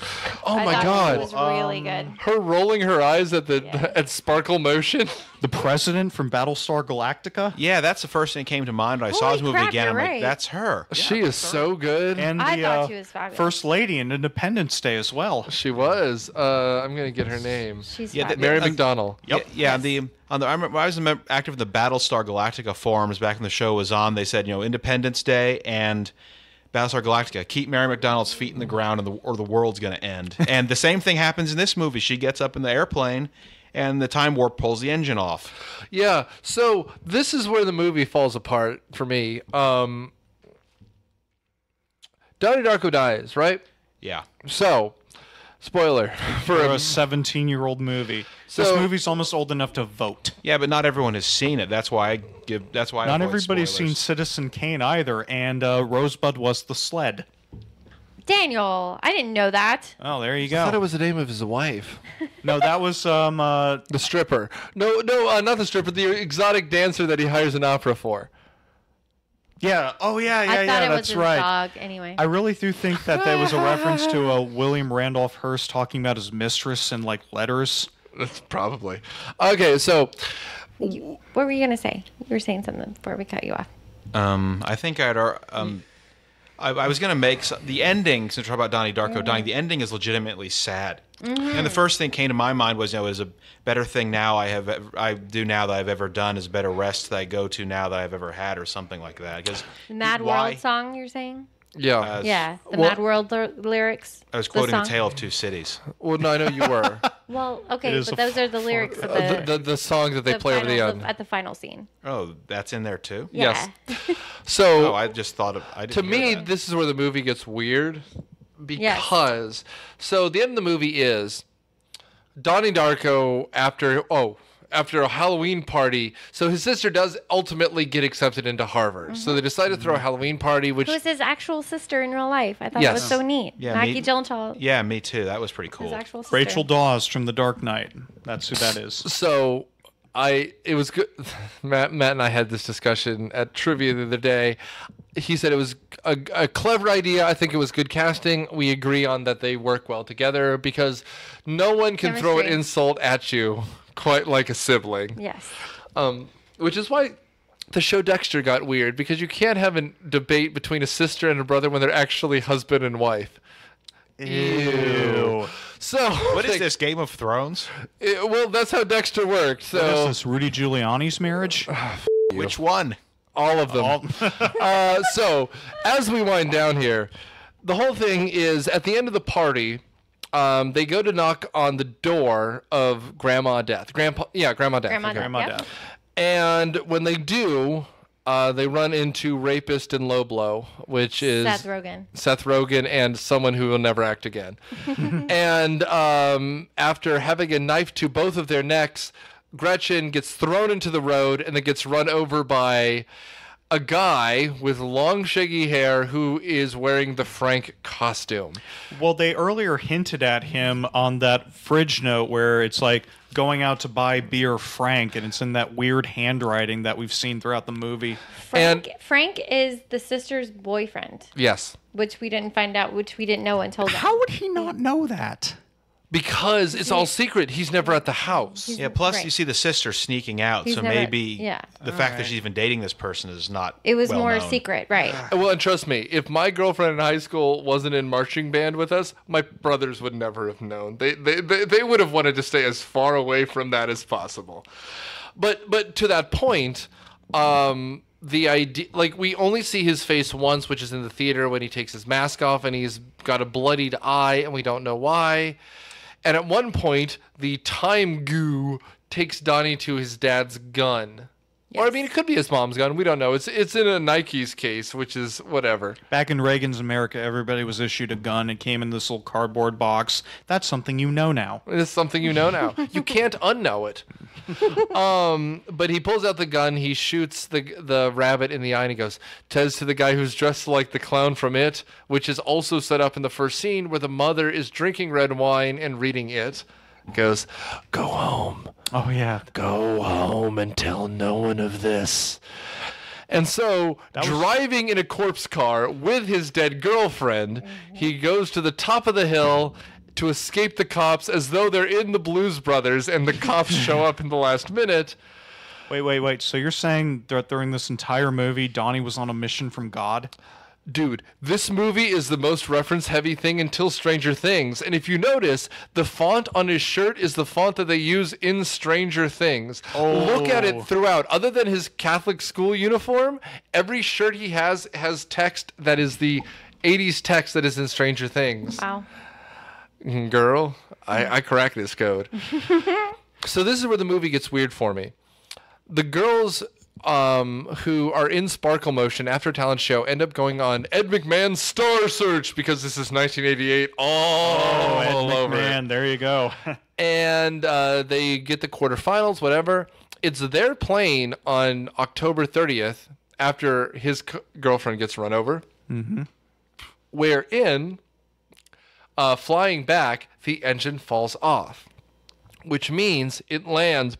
Speaker 6: Oh
Speaker 8: I
Speaker 6: my
Speaker 8: thought
Speaker 6: God,
Speaker 8: she was really good.
Speaker 6: her rolling her eyes at at Sparkle Motion.
Speaker 9: The president from Battlestar Galactica.
Speaker 7: Yeah, that's the first thing that came to mind when I saw this movie
Speaker 8: crap,
Speaker 7: again.
Speaker 8: you're
Speaker 7: I'm like,
Speaker 8: right.
Speaker 7: that's her.
Speaker 6: She is so good.
Speaker 9: And
Speaker 8: I
Speaker 9: the
Speaker 8: thought she was fabulous.
Speaker 9: First Lady in Independence Day as well.
Speaker 6: She was. I'm gonna get her name.
Speaker 8: She's
Speaker 7: Yeah,
Speaker 8: fabulous.
Speaker 6: Mary McDonnell.
Speaker 7: Yeah. I remember I was active in the Battlestar Galactica forums back when the show was on. They said, Independence Day and Battlestar Galactica, keep Mary McDonnell's feet in the ground, or the world's going to end. And the same thing happens in this movie. She gets up in the airplane, and the time warp pulls the engine off.
Speaker 6: Yeah. So this is where the movie falls apart for me. Donnie Darko dies, right?
Speaker 7: Yeah.
Speaker 6: So, spoiler
Speaker 9: For a 17-year-old movie. This
Speaker 6: So-
Speaker 9: movie's almost old enough to vote.
Speaker 7: Yeah, but not everyone has seen it. That's why I
Speaker 9: Not
Speaker 7: avoid
Speaker 9: everybody's seen
Speaker 7: spoilers.
Speaker 9: Citizen Kane either, and Rosebud was the sled.
Speaker 8: Daniel, I didn't know that.
Speaker 9: Oh, there you
Speaker 6: I thought it
Speaker 9: go.
Speaker 6: was the name of his wife.
Speaker 9: No, that was
Speaker 6: The stripper. No, not the stripper. The exotic dancer that he hires an opera for.
Speaker 9: yeah. Oh yeah,
Speaker 8: I thought it
Speaker 9: that's
Speaker 8: was his
Speaker 9: right.
Speaker 8: dog anyway.
Speaker 9: I really do think that there was a reference to William Randolph Hearst talking about his mistress in like letters.
Speaker 6: That's probably. Okay, so
Speaker 8: What were you going to say? You were saying something before we cut you off.
Speaker 7: I think I was going to make the ending, since we're talking about Donnie Darko dying, the ending is legitimately sad. And the first thing came to my mind was, is a better thing now I do now that I've ever done, is a better rest that I go to now that I've ever had, or something like that. Because
Speaker 8: The Mad World song, you're saying?
Speaker 6: yeah.
Speaker 8: Yeah, the
Speaker 6: well-
Speaker 8: Mad World lyrics.
Speaker 7: I was quoting
Speaker 8: the
Speaker 7: the
Speaker 8: song.
Speaker 7: Tale of Two Cities.
Speaker 6: Well, no, I know you were.
Speaker 8: Well,
Speaker 9: It
Speaker 8: okay,
Speaker 9: is
Speaker 8: but
Speaker 9: a
Speaker 8: those are the lyrics of
Speaker 6: the song that they
Speaker 8: the
Speaker 6: play over the
Speaker 8: final-
Speaker 6: end.
Speaker 8: at the final scene.
Speaker 7: Oh, that's in there too?
Speaker 8: Yeah.
Speaker 6: Yes. So
Speaker 7: Oh, I just thought I didn't
Speaker 6: to
Speaker 7: hear
Speaker 6: me,
Speaker 7: that.
Speaker 6: this is where the movie gets weird so the end of the movie is Donnie Darko after after a Halloween party. So his sister does ultimately get accepted into Harvard. So they decide to throw a Halloween party, which...
Speaker 8: Who's his actual sister in real life. I thought
Speaker 6: Yes.
Speaker 8: it was so neat.
Speaker 7: Yeah,
Speaker 8: Maggie Gyllenhaal.
Speaker 7: Yeah, me too. That was pretty
Speaker 8: His
Speaker 7: cool.
Speaker 8: actual sister.
Speaker 9: Rachel Dawes from The Dark Knight. That's who that is.
Speaker 6: So it was good. Matt and I had this discussion at trivia the other day. He said it was a clever idea. I think it was good casting. We agree on that they work well together because no one can throw an
Speaker 8: Chemistry.
Speaker 6: insult at you quite like a sibling.
Speaker 8: Yes.
Speaker 6: Which is why the show Dexter got weird, because you can't have a debate between a sister and a brother when they're actually husband and wife.
Speaker 9: Ew.
Speaker 6: So
Speaker 7: What is this, Game of Thrones?
Speaker 6: well, that's how Dexter worked. So
Speaker 9: What is this, Rudy Giuliani's marriage?
Speaker 7: Which one?
Speaker 6: all of them. So as we wind down here, the whole thing is at the end of the party, they go to knock on the door of Grandma Death. Grandma Death.
Speaker 8: Grandma
Speaker 6: okay.
Speaker 8: Death.
Speaker 9: Grandma
Speaker 8: Yep.
Speaker 9: Death.
Speaker 6: And when they do, they run into Rapist and Low Blow, which is
Speaker 8: Seth Rogen
Speaker 6: and someone who will never act again. And after having a knife to both of their necks, Gretchen gets thrown into the road and then gets run over by a guy with long, shaggy hair who is wearing the Frank costume.
Speaker 9: Well, they earlier hinted at him on that fridge note where it's like going out to buy beer Frank, and it's in that weird handwriting that we've seen throughout the movie.
Speaker 8: Frank is the sister's boyfriend,
Speaker 6: Yes.
Speaker 8: which we didn't know until then.
Speaker 9: How would he not know that?
Speaker 6: Because it's all secret. He's never at the house.
Speaker 7: Yeah, plus
Speaker 8: Right.
Speaker 7: you see the sister sneaking out,
Speaker 8: He's
Speaker 7: so
Speaker 8: never-
Speaker 7: maybe
Speaker 8: yeah.
Speaker 7: the fact that she's even dating this person is not
Speaker 8: It was
Speaker 7: well
Speaker 8: more
Speaker 7: known.
Speaker 8: secret, right?
Speaker 6: Well, and trust me, if my girlfriend in high school wasn't in marching band with us, my brothers would never have known. They would have wanted to stay as far away from that as possible. But to that point, the idea, like, we only see his face once, which is in the theater when he takes his mask off and he's got a bloodied eye and we don't know why. And at one point, the time goo takes Donnie to his dad's gun. Or, I mean, it could be his mom's gun. We don't know. It's in a Nike's case, which is whatever.
Speaker 9: Back in Reagan's America, everybody was issued a gun. It came in this little cardboard box. That's something you know now.
Speaker 6: It's something you know now. You can't unknow it. But he pulls out the gun. He shoots the rabbit in the eye, and he goes, says to the guy who's dressed like the clown from It, which is also set up in the first scene where the mother is drinking red wine and reading It. Goes, go home.
Speaker 9: Oh, yeah.
Speaker 6: Go home and tell no one of this. And so, driving in a corpse car with his dead girlfriend, he goes to the top of the hill to escape the cops as though they're in the Blues Brothers and the cops show up in the last minute.
Speaker 9: Wait. So you're saying that during this entire movie, Donnie was on a mission from God?
Speaker 6: Dude, this movie is the most reference-heavy thing until Stranger Things. And if you notice, the font on his shirt is the font that they use in Stranger Things. Look at it throughout. Other than his Catholic school uniform, every shirt he has text that is the 80s text that is in Stranger Things.
Speaker 8: Wow.
Speaker 6: Girl, I crack this code. So this is where the movie gets weird for me. The girls who are in Sparkle Motion after a talent show end up going on Ed McMahon's Star Search because this is 1988 all over.
Speaker 9: Man, there you go.
Speaker 6: And they get the quarterfinals, whatever. It's their plane on October 30th after his girlfriend gets run over. Mm-hmm. Wherein, flying back, the engine falls off, which means it lands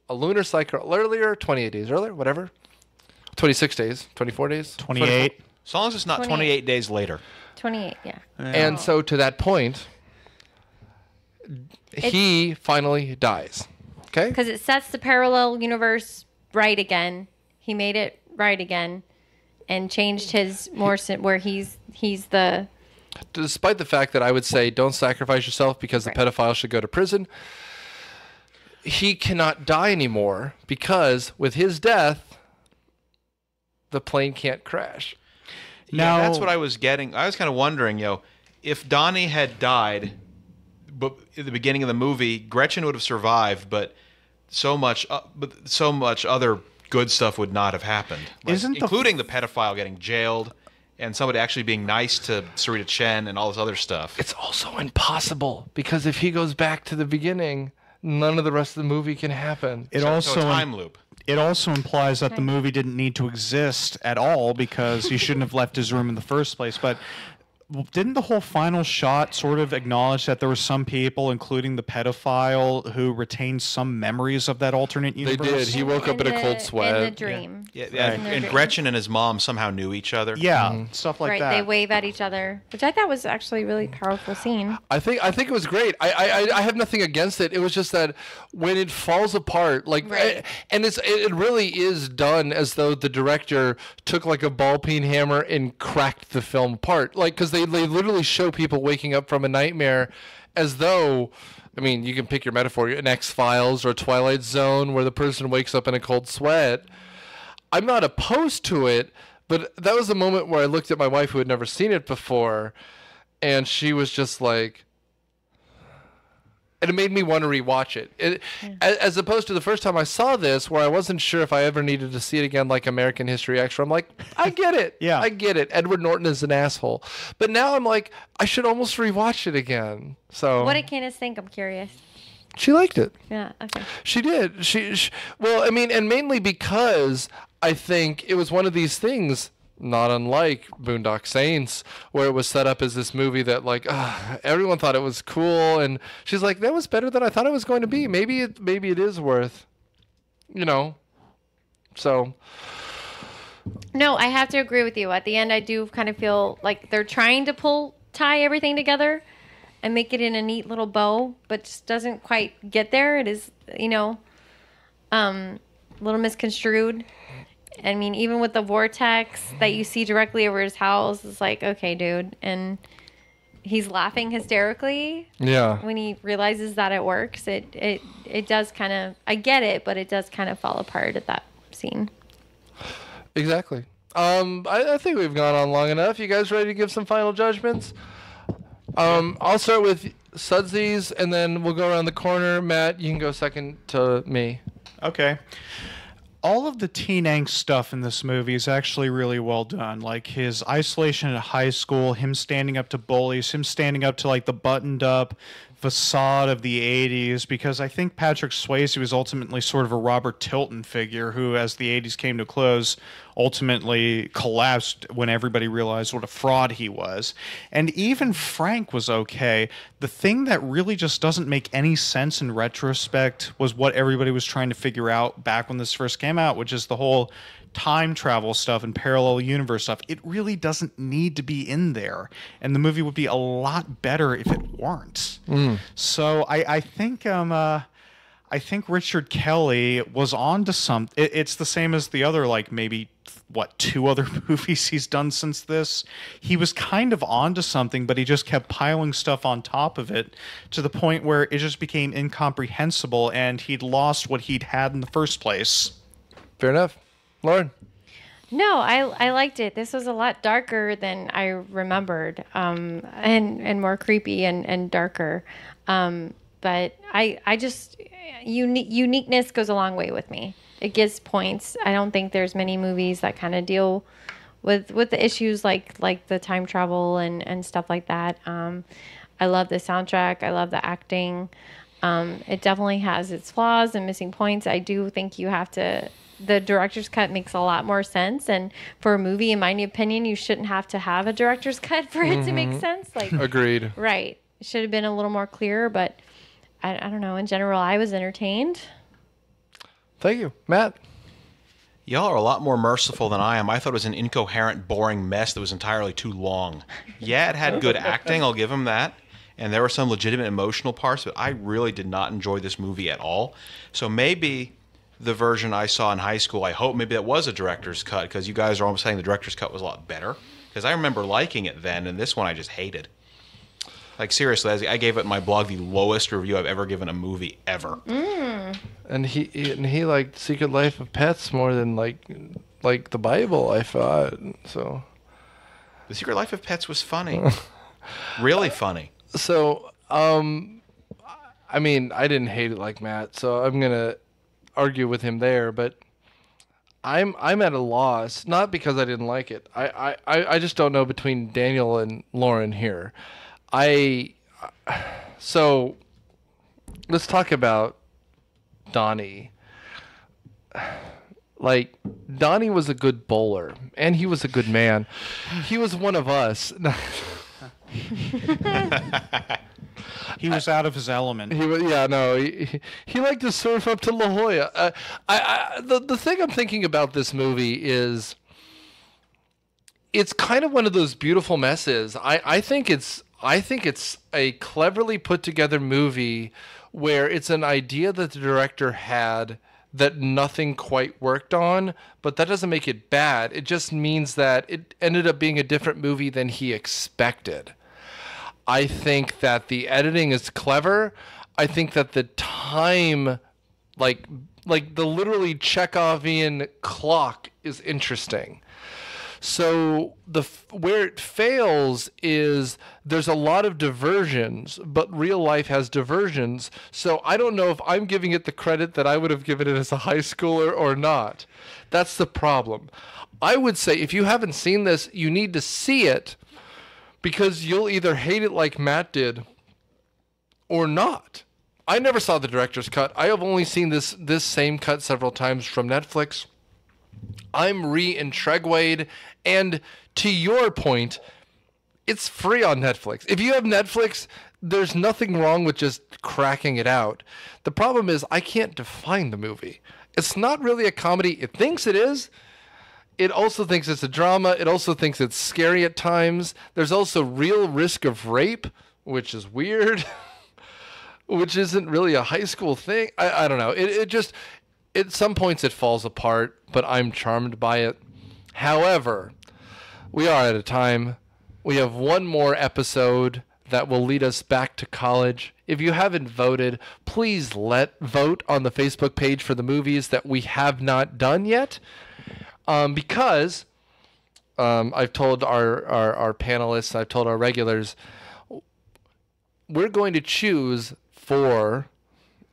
Speaker 6: a lunar cycle earlier, 28 days earlier, whatever. 26 days, 24 days?
Speaker 9: 28.
Speaker 7: As long as it's not 28 days later.
Speaker 8: 28, yeah.
Speaker 6: And so to that point, he finally dies. Okay?
Speaker 8: Because it sets the parallel universe right again. He made it right again and changed his where he's the...
Speaker 6: Despite the fact that I would say don't sacrifice yourself because the pedophile should go to prison, he cannot die anymore because with his death, the plane can't crash.
Speaker 7: Yeah, that's what I was getting. I was kind of wondering, if Donnie had died but at the beginning of the movie, Gretchen would have survived, but so much other good stuff would not have happened. Including the pedophile getting jailed and somebody actually being nice to Sarita Chen and all this other stuff.
Speaker 6: It's also impossible because if he goes back to the beginning, none of the rest of the movie can happen.
Speaker 9: It
Speaker 7: So a
Speaker 9: also
Speaker 7: time loop.
Speaker 9: It also implies that the movie didn't need to exist at all because he shouldn't have left his room in the first place. But didn't the whole final shot sort of acknowledge that there were some people, including the pedophile, who retained some memories of that alternate universe?
Speaker 6: They did. He woke up in a cold sweat.
Speaker 8: In the dream.
Speaker 7: Yeah,
Speaker 8: Right.
Speaker 7: and Gretchen and his mom somehow knew each other.
Speaker 9: Yeah, stuff like
Speaker 8: right,
Speaker 9: that.
Speaker 8: they wave at each other, which I thought was actually a really powerful scene.
Speaker 6: I think it was great. I have nothing against it. It was just that when it falls apart, like,
Speaker 8: Right.
Speaker 6: and it really is done as though the director took like a ball peen hammer and cracked the film apart, like because they literally show people waking up from a nightmare, as though. I mean, you can pick your metaphor, an X-Files or a Twilight Zone, where the person wakes up in a cold sweat. I'm not opposed to it, but that was the moment where I looked at my wife who had never seen it before, and she was just like, and it made me want to rewatch it. As opposed to the first time I saw this, where I wasn't sure if I ever needed to see it again, like American History X, where I'm like, I get it.
Speaker 9: Yeah.
Speaker 6: I get it. Edward Norton is an asshole. But now I'm like, I should almost rewatch it again. So
Speaker 8: What did Candace think? I'm curious.
Speaker 6: she liked it.
Speaker 8: Yeah, okay.
Speaker 6: She did. She well, I mean, and mainly because I think it was one of these things, not unlike Boondock Saints, where it was set up as this movie that like everyone thought it was cool, and she's like, that was better than I thought it was going to be. Maybe it is worth, So
Speaker 8: No, I have to agree with you. At the end, I do kind of feel like they're trying to tie everything together and make it in a neat little bow, but just doesn't quite get there. It is, a little misconstrued. I mean, even with the vortex that you see directly over his house, it's like, okay, dude. And he's laughing hysterically
Speaker 6: yeah,
Speaker 8: when he realizes that it works. It does kind of, I get it, but it does kind of fall apart at that scene.
Speaker 6: exactly. I think we've gone on long enough. You guys ready to give some final judgments? I'll start with Sudsies, and then we'll go around the corner. Matt, you can go second to me.
Speaker 9: Okay. All of the teen angst stuff in this movie is actually really well done. Like his isolation at high school, him standing up to bullies, him standing up to like the buttoned up facade of the 80s, because I think Patrick Swayze was ultimately sort of a Robert Tilton figure who, as the 80s came to close, ultimately collapsed when everybody realized what a fraud he was. And even Frank was okay. The thing that really just doesn't make any sense in retrospect was what everybody was trying to figure out back when this first came out, which is the whole time travel stuff and parallel universe stuff. It really doesn't need to be in there, and the movie would be a lot better if it weren't. So I think Richard Kelly was on to something. It's the same as the other, like, maybe two other movies he's done since this. He was kind of on to something, but he just kept piling stuff on top of it to the point where it just became incomprehensible, and he'd lost what he'd had in the first place.
Speaker 6: Fair enough. Lauren?
Speaker 8: No, I liked it. This was a lot darker than I remembered, and more creepy and darker. But I just uniqueness goes a long way with me. It gives points. I don't think there's many movies that kind of deal with the issues like the time travel and stuff like that. I love the soundtrack. I love the acting. It definitely has its flaws and missing points. I do think you have to. The director's cut makes a lot more sense, and for a movie, in my opinion, you shouldn't have to have a director's cut for it to make sense. Like,
Speaker 6: agreed.
Speaker 8: Right. It should have been a little more clear, but I don't know. In general, I was entertained.
Speaker 6: Thank you. Matt?
Speaker 7: Y'all are a lot more merciful than I am. I thought it was an incoherent, boring mess that was entirely too long. Yeah, it had good acting, I'll give him that. And there were some legitimate emotional parts, but I really did not enjoy this movie at all. So maybe the version I saw in high school, I hope maybe that was a director's cut, because you guys are almost saying the director's cut was a lot better. Because I remember liking it then, and this one I just hated. Like, seriously, I gave it in my blog the lowest review I've ever given a movie ever.
Speaker 6: And he liked Secret Life of Pets more than like the Bible, I thought. So
Speaker 7: The Secret Life of Pets was funny. Really funny.
Speaker 6: So, I mean, I didn't hate it like Matt, so I'm gonna argue with him there, but I'm at a loss, not because I didn't like it. I just don't know between Daniel and Lauren here. So let's talk about Donnie. Like, Donnie was a good bowler, and he was a good man. He was one of us.
Speaker 9: He was out of his element.
Speaker 6: He liked to surf up to La Jolla. The thing I'm thinking about this movie is, it's kind of one of those beautiful messes. I think it's a cleverly put together movie where it's an idea that the director had that nothing quite worked on, but that doesn't make it bad. It just means that it ended up being a different movie than he expected. I think that the editing is clever. I think that the time, like the literally Chekhovian clock, is interesting. So where it fails is there's a lot of diversions, but real life has diversions. So I don't know if I'm giving it the credit that I would have given it as a high schooler or not. That's the problem. I would say if you haven't seen this, you need to see it, because you'll either hate it like Matt did or not. I never saw the director's cut. I have only seen this same cut several times from Netflix. I'm re-intrigued, and to your point, it's free on Netflix. If you have Netflix, there's nothing wrong with just cracking it out. The problem is I can't define the movie. It's not really a comedy. It thinks it is. It also thinks it's a drama. It also thinks it's scary at times. There's also real risk of rape, which is weird, which isn't really a high school thing. I don't know. It just, at some points it falls apart, but I'm charmed by it. However, we are at a time. We have one more episode that will lead us back to college. If you haven't voted, please vote on the Facebook page for the movies that we have not done yet. Because I've told our panelists, I've told our regulars, we're going to choose 4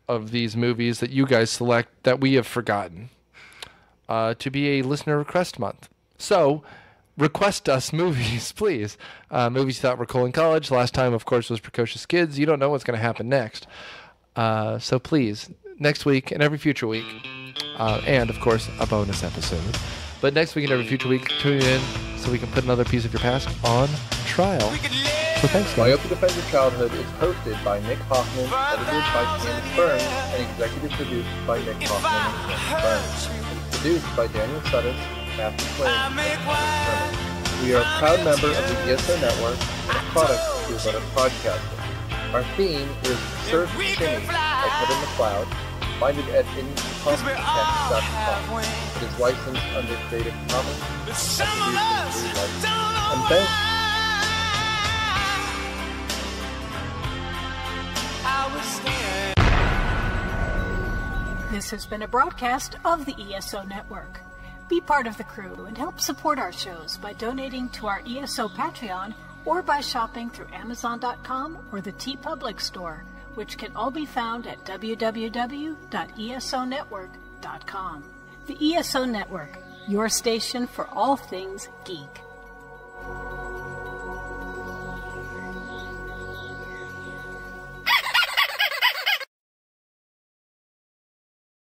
Speaker 6: of these movies that you guys select that we have forgotten to be a listener request month. So request us movies, please. Movies you thought were cool in college. Last time, of course, was Precocious Kids. You don't know what's going to happen next. So please, next week and every future week, and of course, a bonus episode. But next week and every future week, tune in so we can put another piece of your past on trial. So thanks, guys.
Speaker 2: MatthewPanel Defend Your Childhood is hosted by Nick Hoffman, edited by Candace Burns, and executive produced by Nick Hoffman and Candace Burns. It's produced by Daniel Suttis, Matthew Quinn, and Kevin Sherman. We are a proud member of the ESO Network and a product of Feel Better Podcasting. Our theme is Surf Shimmy by Kevin MacLeod. Find it at incompetech.com. It is licensed under Creative Commons Attribution Free License. And thanks.
Speaker 1: This has been a broadcast of the ESO Network. Be part of the crew and help support our shows by donating to our ESO Patreon or by shopping through Amazon.com or the TeePublic store, which can all be found at www.esonetwork.com. The ESO Network, your station for all things geek.